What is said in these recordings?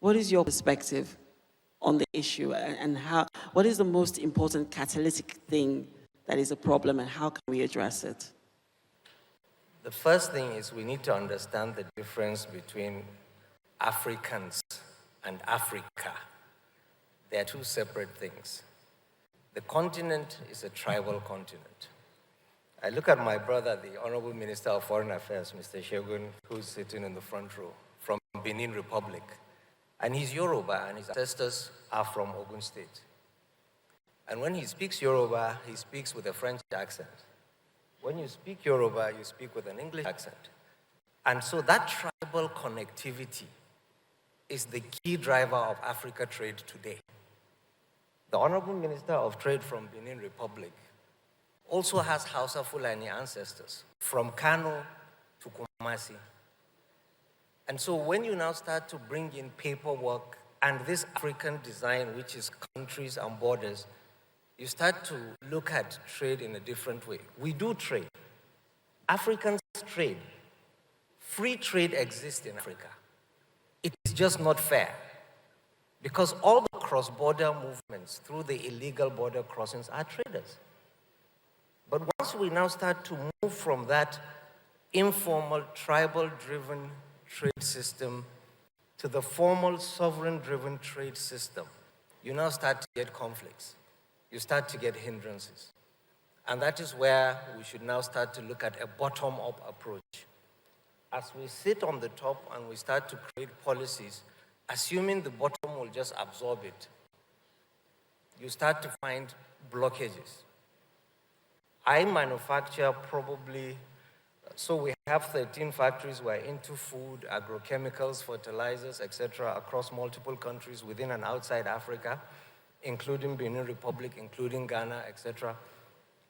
What is your perspective on the issue, and what is the most important catalytic thing that is a problem, and how can we address it? The first thing is we need to understand the difference between Africans and Africa. They are two separate things. The continent is a tribal continent. I look at my brother, the Honorable Minister of Foreign Affairs, Mr. Shegun, who's sitting in the front row, from Benin Republic. And he's Yoruba, and his ancestors are from Ogun State. And when he speaks Yoruba, he speaks with a French accent. When you speak Yoruba, you speak with an English accent. And so that tribal connectivity is the key driver of Africa trade today. The Honorable Minister of Trade from Benin Republic also has Hausa Fulani ancestors from Kano to Kumasi. And so when you now start to bring in paperwork and this African design, which is countries and borders, you start to look at trade in a different way. We do trade. Africans trade. Free trade exists in Africa. It is just not fair, because all the cross-border movements through the illegal border crossings are traders. But once we now start to move from that informal, tribal-driven trade system to the formal, sovereign-driven trade system, you now start to get conflicts. You start to get hindrances. And that is where we should now start to look at a bottom-up approach. As we sit on the top and we start to create policies, assuming the bottom will just absorb it, you start to find blockages. I manufacture probably, so we have 13 factories. We're into food, agrochemicals, fertilizers, etc., across multiple countries within and outside Africa, including Benin Republic, including Ghana, etc.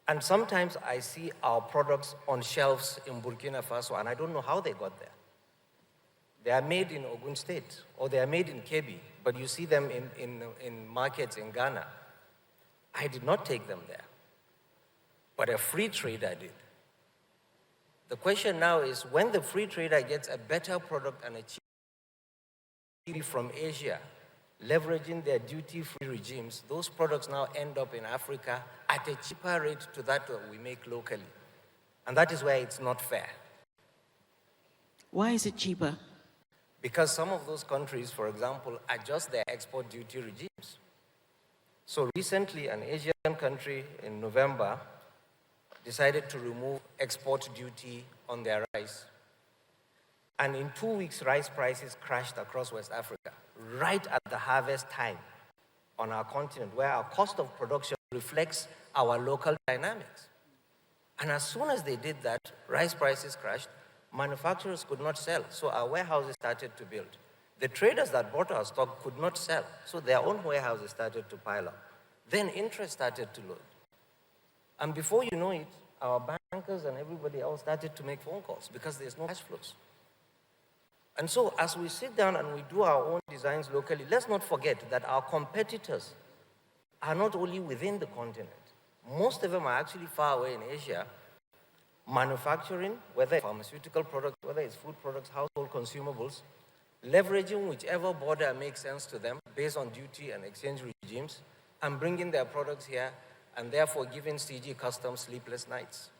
And sometimes I see our products on shelves in Burkina Faso, and I don't know how they got there. They are made in Ogun State, or they are made in Kebbi, but you see them in markets in Ghana. I did not take them there, but a free trader did. The question now is, when the free trader gets a better product and a cheaper from Asia, leveraging their duty-free regimes, those products now end up in Africa at a cheaper rate to that we make locally. And that is where it's not fair. Why is it cheaper? Because some of those countries, for example, adjust their export duty regimes. So recently, an Asian country in November decided to remove export duty on their rice. And in 2 weeks, rice prices crashed across West Africa, right at the harvest time on our continent, where our cost of production reflects our local dynamics. And as soon as they did that, rice prices crashed, manufacturers could not sell, so our warehouses started to build. The traders that bought our stock could not sell, so their own warehouses started to pile up. Then interest started to load. And before you know it, our bankers and everybody else started to make phone calls because there's no cash flows. And so as we sit down and we do our own designs locally, let's not forget that our competitors are not only within the continent. Most of them are actually far away in Asia, manufacturing, whether it's pharmaceutical products, whether it's food products, household consumables, leveraging whichever border makes sense to them based on duty and exchange regimes, and bringing their products here, and therefore giving CG Customs sleepless nights.